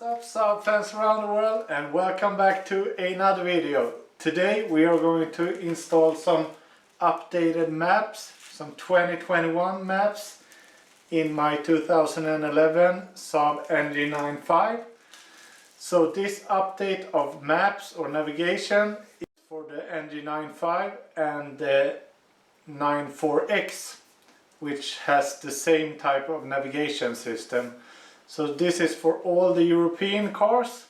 What's up Saab fans around the world, and welcome back to another video. Today we are going to install some updated maps, some 2021 maps in my 2011 Saab ng9-5. So this update of maps or navigation is for the ng9-5 and the 9-4X, which has the same type of navigation system. So this is for all the European cars.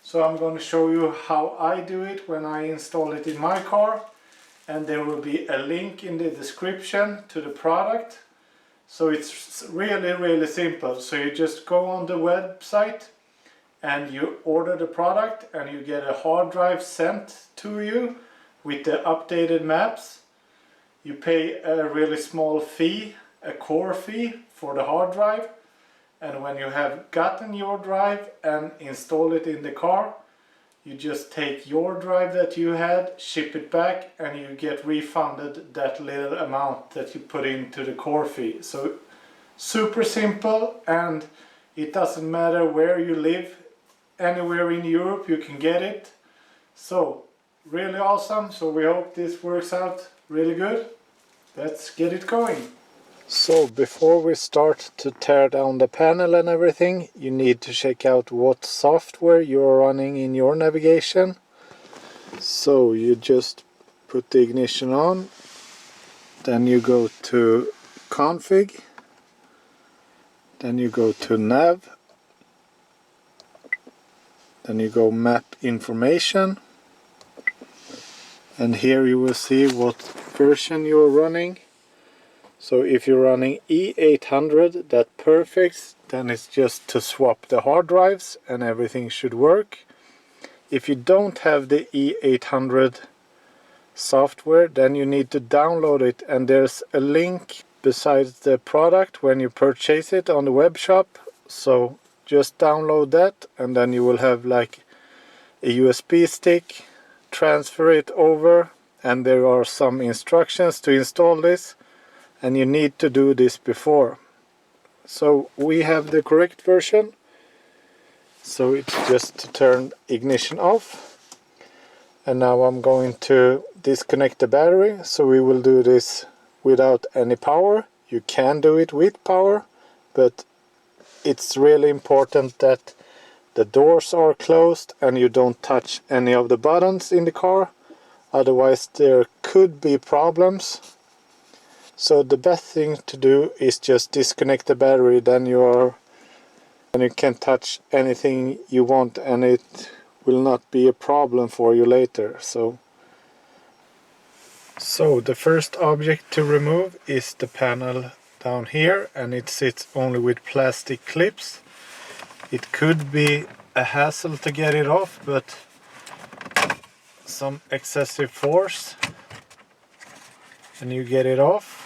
So I'm going to show you how I do it when I install it in my car. And there will be a link in the description to the product. So it's really simple. So you just go on the website and you order the product and you get a hard drive sent to you with the updated maps. You pay a really small fee, a core fee for the hard drive. And when you have gotten your drive and install it in the car, you just take your drive that you had, ship it back, and you get refunded that little amount that you put into the core fee. So super simple, and it doesn't matter where you live, anywhere in Europe you can get it. So really awesome. So we hope this works out really good. Let's get it going. So before we start to tear down the panel and everything, you need to check out what software you're running in your navigation. So you just put the ignition on, then you go to config, then you go to nav, then you go map information, and here you will see what version you're running. So if you're running E800, that's perfect, then it's just to swap the hard drives and everything should work. If you don't have the E800 software, then you need to download it, and there's a link beside the product when you purchase it on the web shop. So just download that, and then you will have like a USB stick, transfer it over, and there are some instructions to install this. And you need to do this before. So we have the correct version. So it's just to turn ignition off. And now I'm going to disconnect the battery. So we will do this without any power. You can do it with power, but it's really important that the doors are closed and you don't touch any of the buttons in the car. Otherwise there could be problems. So the best thing to do is just disconnect the battery, then you can touch anything you want and it will not be a problem for you later. So the first object to remove is the panel down here, and it sits only with plastic clips. It could be a hassle to get it off, but some excessive force and you get it off.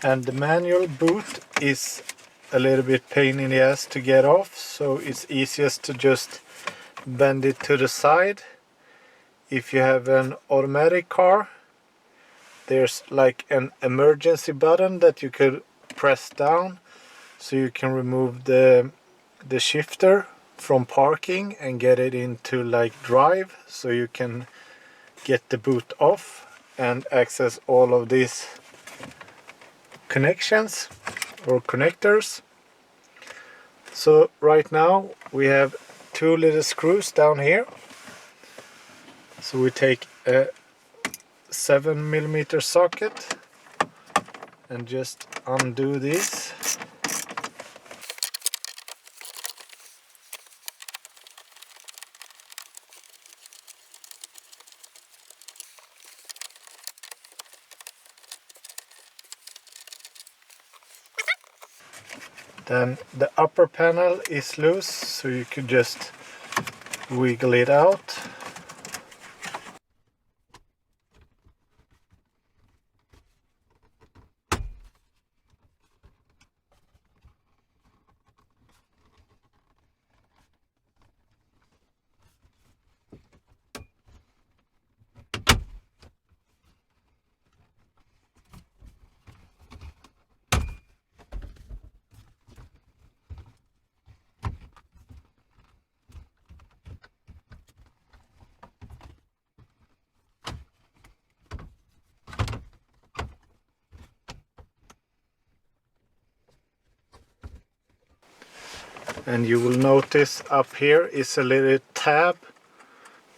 And the manual boot is a little bit pain in the ass to get off, so it's easiest to just bend it to the side. If you have an automatic car, there's like an emergency button that you could press down, so you can remove the shifter from parking and get it into like drive, so you can get the boot off and access all of these connections or connectors. So right now we have two little screws down here. So we take a 7mm socket and just undo this. Then the upper panel is loose, so you could just wiggle it out. And you will notice up here is a little tab.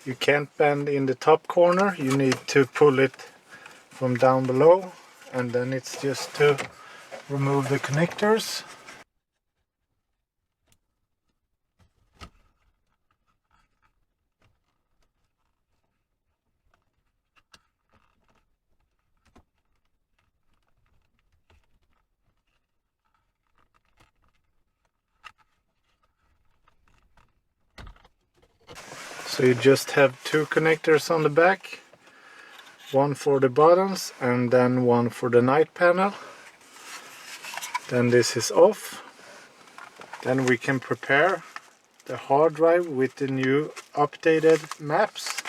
You can't bend in the top corner, you need to pull it from down below, and then it's just to remove the connectors. So you just have two connectors on the back, one for the buttons and then one for the night panel. Then this is off. Then we can prepare the hard drive with the new updated maps.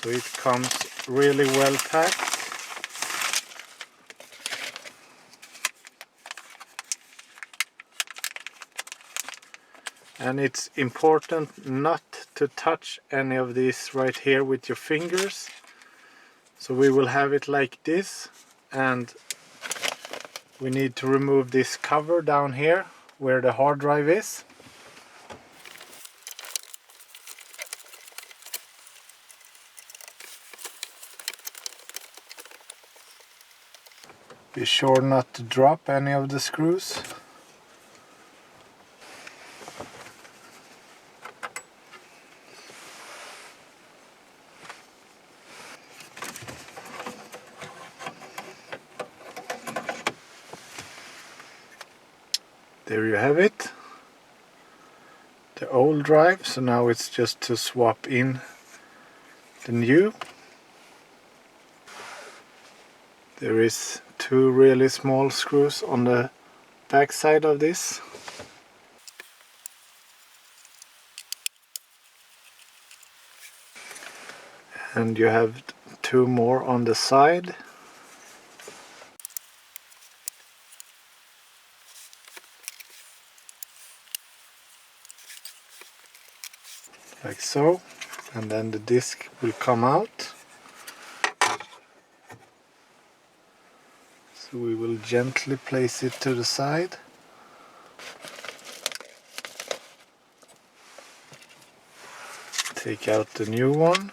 So it comes really well packed. And it's important not to touch any of these right here with your fingers. So we will have it like this, and we need to remove this cover down here where the hard drive is. Be sure not to drop any of the screws. There you have it, the old drive. So now it's just to swap in the new. There is two really small screws on the back side of this. And you have two more on the side. Like so, and then the disc will come out. So we will gently place it to the side. Take out the new one.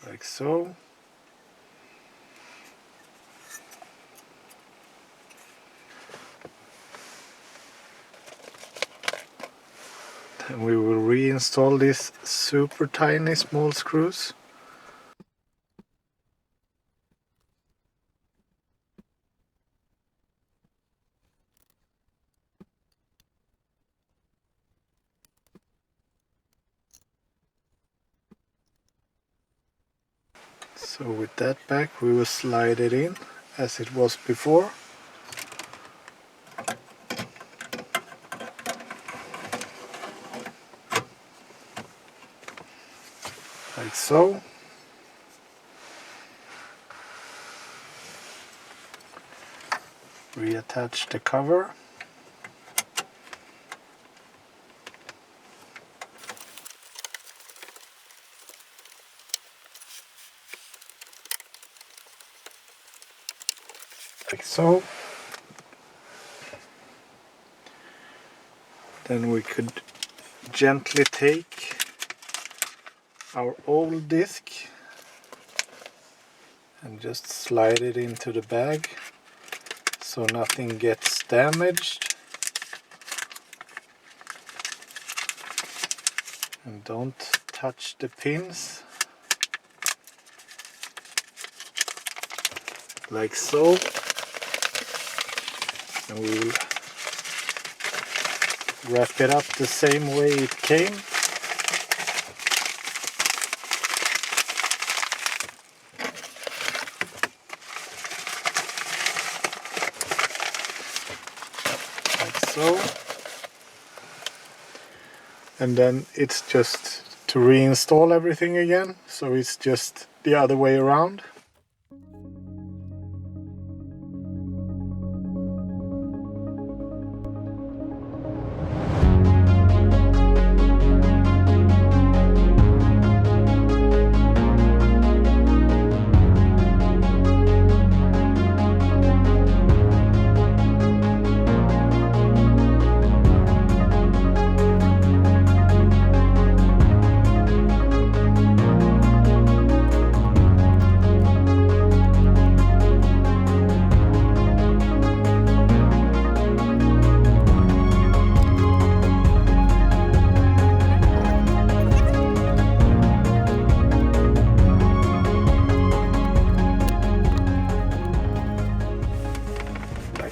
Like so. Then we will reinstall these super tiny small screws. So with that back, we will slide it in as it was before. Like so. Reattach the cover. Like so. Then we could gently take our old disc and just slide it into the bag so nothing gets damaged. And don't touch the pins. Like so. And we will wrap it up the same way it came. Like so. And then it's just to reinstall everything again. So it's just the other way around.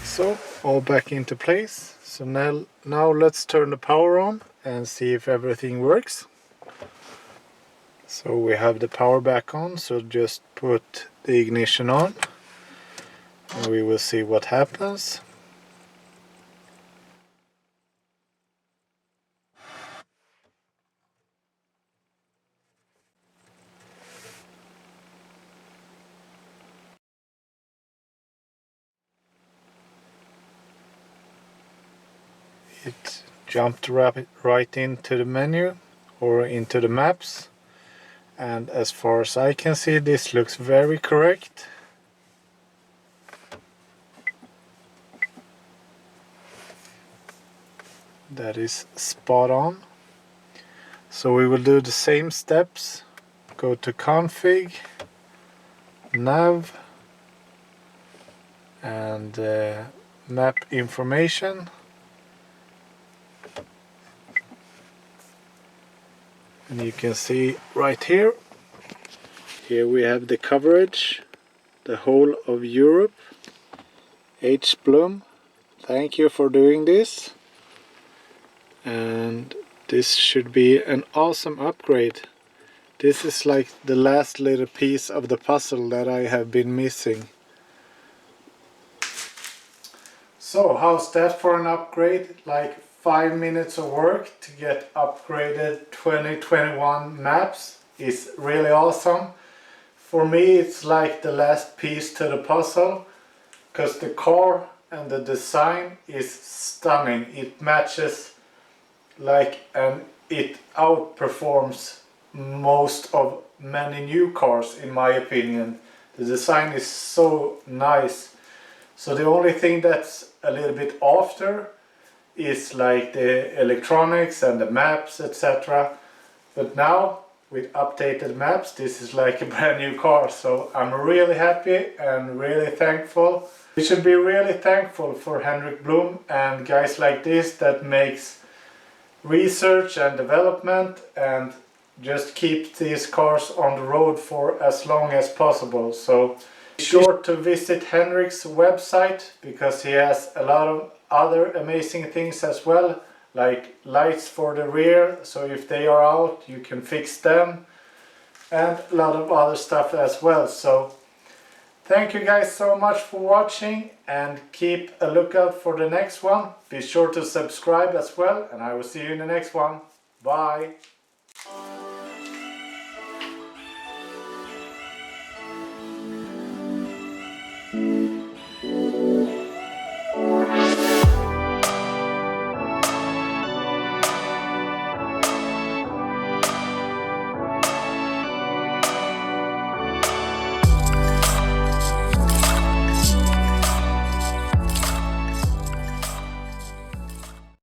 So, all back into place. So now let's turn the power on and see if everything works. So we have the power back on, so just put the ignition on and we will see what happens. It jumped right into the menu or into the maps, and as far as I can see, this looks very correct. That is spot on. So we will do the same steps. Go to config, nav, and map information. And you can see right here we have the coverage, the whole of Europe. H. Blum, thank you for doing this. And this should be an awesome upgrade. This is like the last little piece of the puzzle that I have been missing. So how's that for an upgrade? Like 5 minutes of work to get upgraded 2021 maps is really awesome. For me it's like the last piece to the puzzle, because the car and the design is stunning. It matches and it outperforms most of many new cars in my opinion. The design is so nice. So the only thing that's a little bit after is like the electronics and the maps, etc. But now with updated maps, this is like a brand new car. So I'm really happy and really thankful. We should be really thankful for Henrik Blum and guys like this that makes research and development and just keep these cars on the road for as long as possible. So be sure to visit Henrik's website, because he has a lot of other amazing things as well, like lights for the rear, so if they are out you can fix them, and a lot of other stuff as well. So thank you guys so much for watching, and keep a lookout for the next one. Be sure to subscribe as well, and I will see you in the next one. Bye!